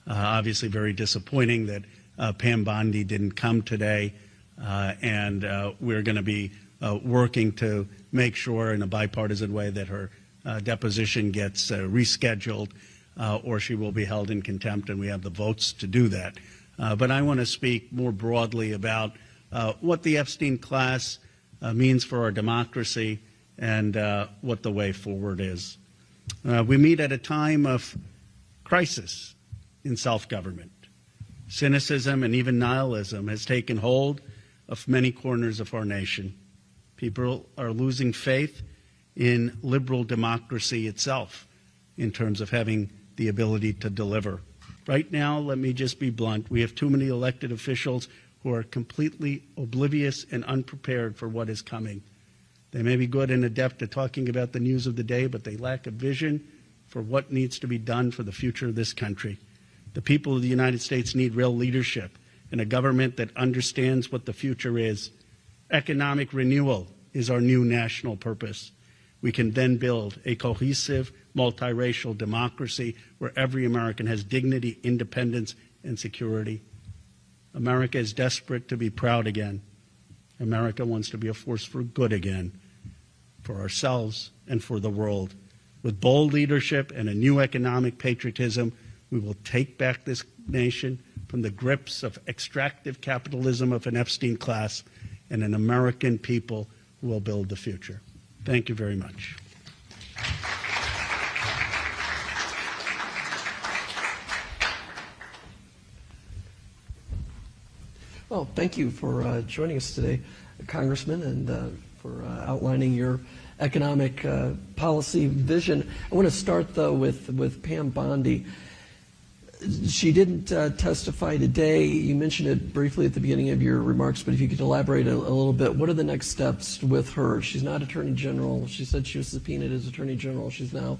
Obviously very disappointing that Pam Bondi didn't come today, and we're going to be working to make sure in a bipartisan way that her deposition gets rescheduled, or she will be held in contempt, and we have the votes to do that. But I want to speak more broadly about what the Epstein class means for our democracy and what the way forward is. We meet at a time of crisis in self-government. Cynicism and even nihilism has taken hold of many corners of our nation. People are losing faith in liberal democracy itself in terms of having the ability to deliver. Right now, let me just be blunt, we have too many elected officials who are completely oblivious and unprepared for what is coming. They may be good and adept at talking about the news of the day, but they lack a vision for what needs to be done for the future of this country. The people of the United States need real leadership and a government that understands what the future is. Economic renewal is our new national purpose. We can then build a cohesive, multiracial democracy where every American has dignity, independence, and security. America is desperate to be proud again. America wants to be a force for good again, for ourselves and for the world. With bold leadership and a new economic patriotism, we will take back this nation from the grips of extractive capitalism of an Epstein class and an American people who will build the future. Thank you very much. Well, thank you for joining us today, Congressman, and for outlining your economic policy vision. I want to start, though, with Pam Bondi. She didn't testify today. You mentioned it briefly at the beginning of your remarks, but if you could elaborate a little bit, what are the next steps with her? She's not Attorney General. She said she was subpoenaed as Attorney General. She's now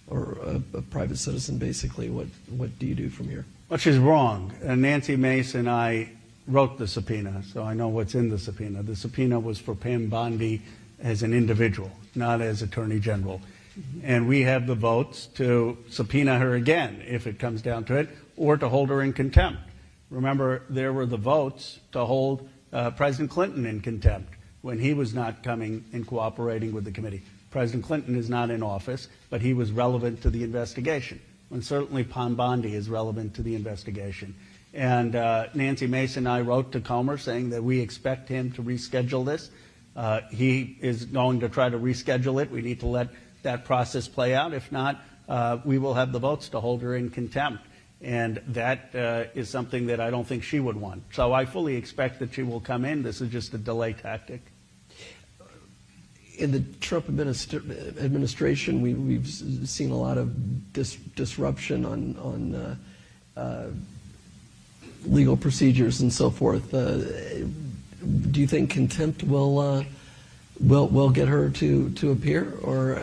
a private citizen, basically. What do you do from here? Well, she's wrong. Nancy Mace and I wrote the subpoena, so I know what's in the subpoena. The subpoena was for Pam Bondi as an individual, not as Attorney General. And we have the votes to subpoena her again, if it comes down to it, or to hold her in contempt. Remember, there were the votes to hold President Clinton in contempt when he was not coming and cooperating with the committee. President Clinton is not in office, but he was relevant to the investigation. And certainly Pam Bondi is relevant to the investigation. And Nancy Mace and I wrote to Comer saying that we expect him to reschedule this. He is going to try to reschedule it. We need to let that process play out. If not, we will have the votes to hold her in contempt. And that is something that I don't think she would want. So I fully expect that she will come in. This is just a delay tactic. In the Trump administration, we've seen a lot of disruption on legal procedures and so forth. Do you think contempt will get her to appear, or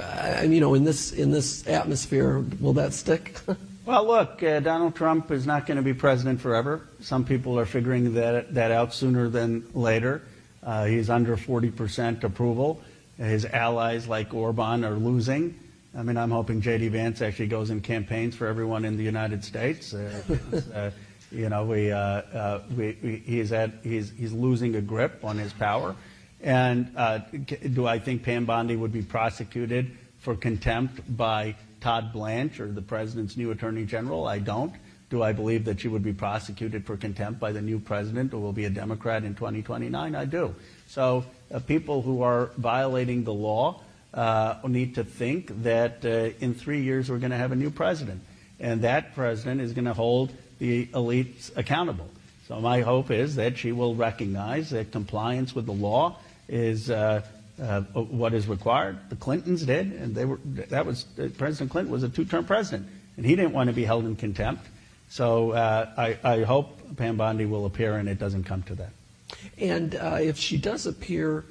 in this atmosphere, will that stick? Well, look, Donald Trump is not going to be president forever. Some people are figuring that out sooner than later. He's under 40% approval. His allies like Orban are losing. I mean, I'm hoping J.D. Vance actually goes and campaigns for everyone in the United States. He's losing a grip on his power. And do I think Pam Bondi would be prosecuted for contempt by Todd Blanche or the president's new attorney general? I don't. Do I believe that she would be prosecuted for contempt by the new president who will be a Democrat in 2029? I do. So people who are violating the law need to think that in 3 years we're going to have a new president. And that president is going to hold the elites accountable. So my hope is that she will recognize that compliance with the law is what is required. The Clintons did, and President Clinton was a two-term president, and he didn't want to be held in contempt. So I hope Pam Bondi will appear, and it doesn't come to that. And if she does appear,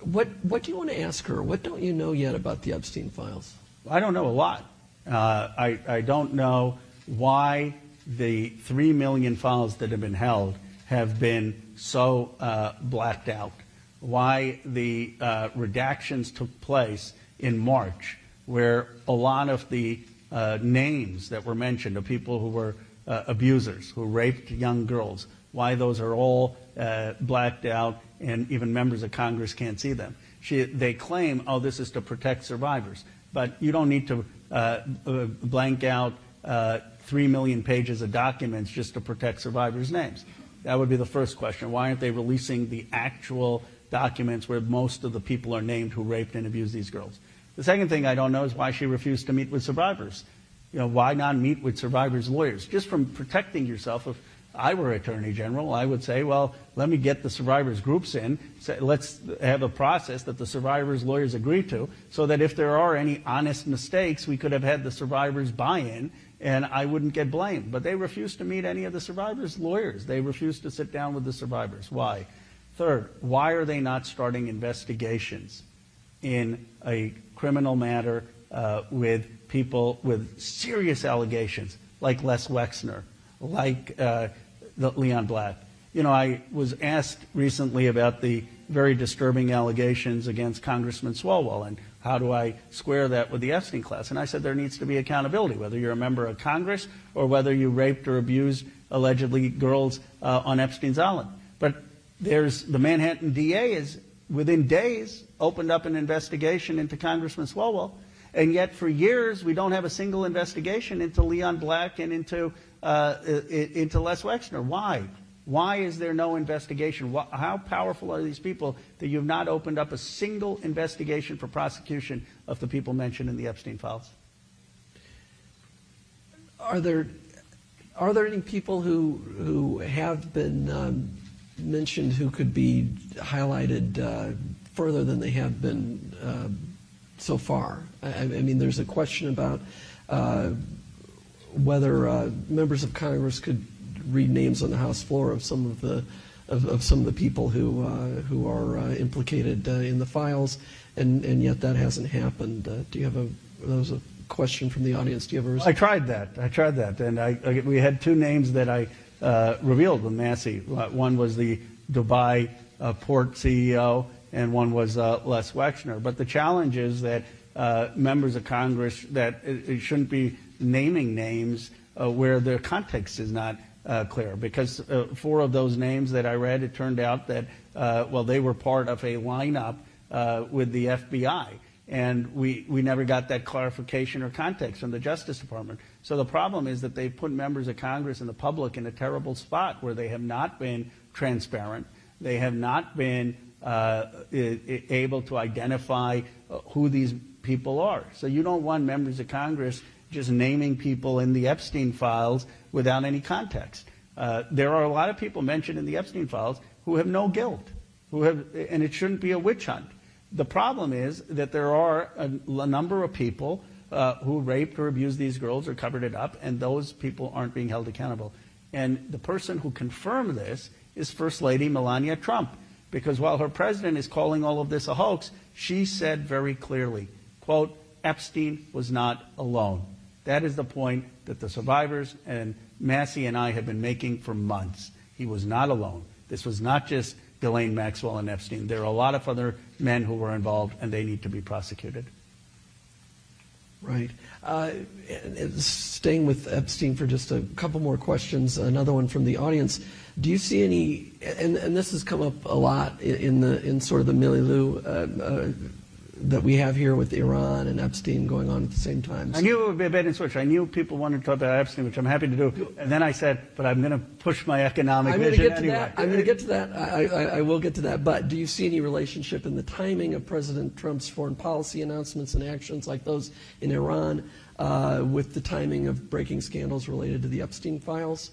what do you want to ask her? What don't you know yet about the Epstein files? I don't know a lot. I don't know why the 3 million files that have been held have been so blacked out, why the redactions took place in March, where a lot of the names that were mentioned of people who were abusers who raped young girls, why those are all blacked out and even members of Congress can't see them. They claim, oh, this is to protect survivors. But you don't need to blank out 3 million pages of documents just to protect survivors' names. That would be the first question. Why aren't they releasing the actual documents where most of the people are named who raped and abused these girls? The second thing I don't know is why she refused to meet with survivors. You know, why not meet with survivors' lawyers? Just from protecting yourself. If I were Attorney General, I would say, well, let me get the survivors' groups in. Let's have a process that the survivors' lawyers agree to, so that if there are any honest mistakes, we could have had the survivors buy in, and I wouldn't get blamed. But they refused to meet any of the survivors' lawyers. They refused to sit down with the survivors. Why? Third, why are they not starting investigations in a criminal matter with people with serious allegations, like Les Wexner, like Leon Black? You know, I was asked recently about the very disturbing allegations against Congressman Swalwell, and how do I square that with the Epstein class? And I said there needs to be accountability, whether you're a member of Congress or whether you raped or abused, allegedly, girls on Epstein's Island. But there's the Manhattan DA is, within days, opened up an investigation into Congressman Swalwell, and yet for years we don't have a single investigation into Leon Black and into Les Wexner. Why? Why is there no investigation? How powerful are these people that you've not opened up a single investigation for prosecution of the people mentioned in the Epstein files? Are there any people who have been mentioned who could be highlighted further than they have been so far? I mean, there's a question about whether members of Congress could read names on the House floor of some of the people who are implicated in the files, and yet that hasn't happened. Do you have that was a question from the audience. Do you have a response? I tried that, and we had two names that I revealed with Massey. One was the Dubai port CEO, and one was Les Wexner. But the challenge is that members of Congress, that it shouldn't be naming names where their context is not clear. Because 4 of those names that I read, it turned out that, well, they were part of a lineup with the FBI. And we never got that clarification or context from the Justice Department. So the problem is that they've put members of Congress and the public in a terrible spot where they have not been transparent. They have not been able to identify who these people are. So you don't want members of Congress just naming people in the Epstein files without any context. There are a lot of people mentioned in the Epstein files who have no guilt, and it shouldn't be a witch hunt. The problem is that there are a number of people who raped or abused these girls or covered it up, and those people aren't being held accountable. And the person who confirmed this is First Lady Melania Trump, because while her president is calling all of this a hoax, she said very clearly, quote, Epstein was not alone. That is the point that the survivors and Massey and I have been making for months. He was not alone. This was not just Ghislaine Maxwell and Epstein. There are a lot of other men who were involved, and they need to be prosecuted. Right. Staying with Epstein for just a couple more questions, another one from the audience. Do you see any, and this has come up a lot in sort of the milieu that we have here with Iran and Epstein going on at the same time? I knew it would be a bait and switch. I knew people wanted to talk about Epstein, which I'm happy to do. And then I said, but I'm going to push my economic vision anyway. I'm going to get to that. I will get to that. But do you see any relationship in the timing of President Trump's foreign policy announcements and actions like those in Iran with the timing of breaking scandals related to the Epstein files?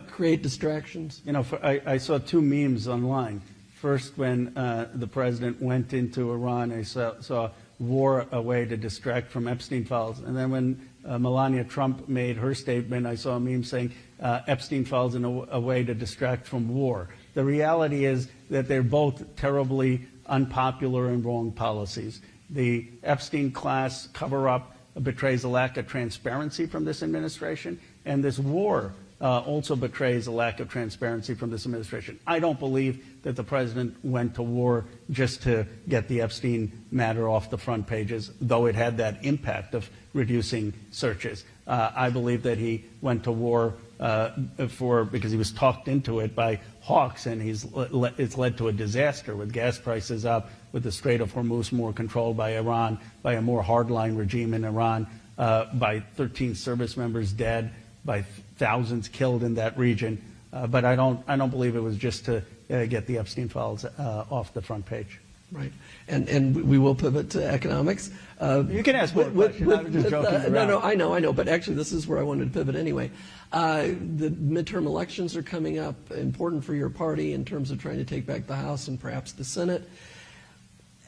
Create distractions? You know, I saw 2 memes online. First, when the president went into Iran, I saw war a way to distract from Epstein files. And then when Melania Trump made her statement, I saw a meme saying Epstein files in a way to distract from war. The reality is that they're both terribly unpopular and wrong policies. The Epstein class cover-up betrays a lack of transparency from this administration, and this war also betrays a lack of transparency from this administration. I don't believe that the president went to war just to get the Epstein matter off the front pages, though it had that impact of reducing searches. I believe that he went to war because he was talked into it by hawks, and it's led to a disaster with gas prices up, with the Strait of Hormuz more controlled by Iran, by a more hardline regime in Iran, by 13 service members dead, by thousands killed in that region. But I don't believe it was just to get the Epstein files off the front page. Right, and we will pivot to economics. You can ask more questions. I was just joking around. No, I know. But actually, this is where I wanted to pivot anyway. The midterm elections are coming up, important for your party in terms of trying to take back the House and perhaps the Senate.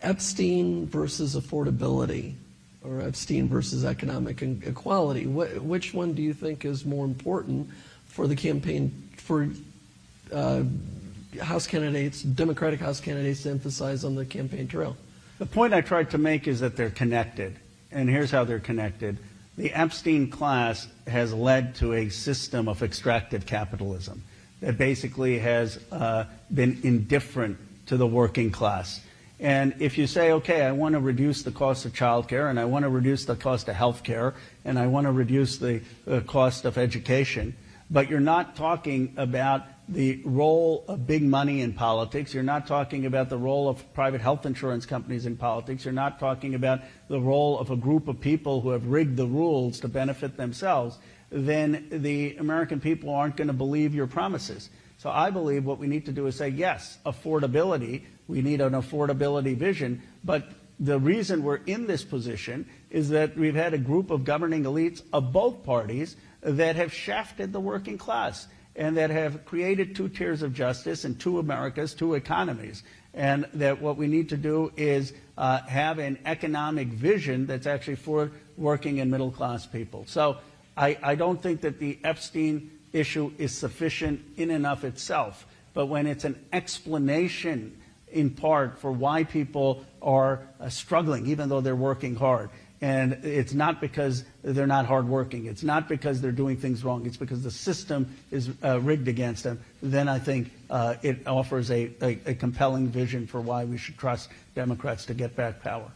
Epstein versus affordability, or Epstein versus economic equality. Which one do you think is more important for the campaign for House candidates, Democratic House candidates, to emphasize on the campaign trail? The point I tried to make is that they're connected, and here's how they're connected. The Epstein class has led to a system of extractive capitalism that basically has been indifferent to the working class. And if you say, okay, I want to reduce the cost of child care, and I want to reduce the cost of health care, and I want to reduce the cost of education, but you're not talking about the role of big money in politics. You're not talking about the role of private health insurance companies in politics. You're not talking about the role of a group of people who have rigged the rules to benefit themselves. Then the American people aren't going to believe your promises. So I believe what we need to do is say, yes, affordability. We need an affordability vision. But the reason we're in this position is that we've had a group of governing elites of both parties that have shafted the working class, and that have created two tiers of justice and two Americas, two economies. And that what we need to do is have an economic vision that's actually for working and middle class people. So I don't think that the Epstein issue is sufficient in and of itself. But when it's an explanation in part for why people are struggling, even though they're working hard, and it's not because they're not hardworking. It's not because they're doing things wrong. It's because the system is rigged against them. Then I think it offers a compelling vision for why we should trust Democrats to get back power.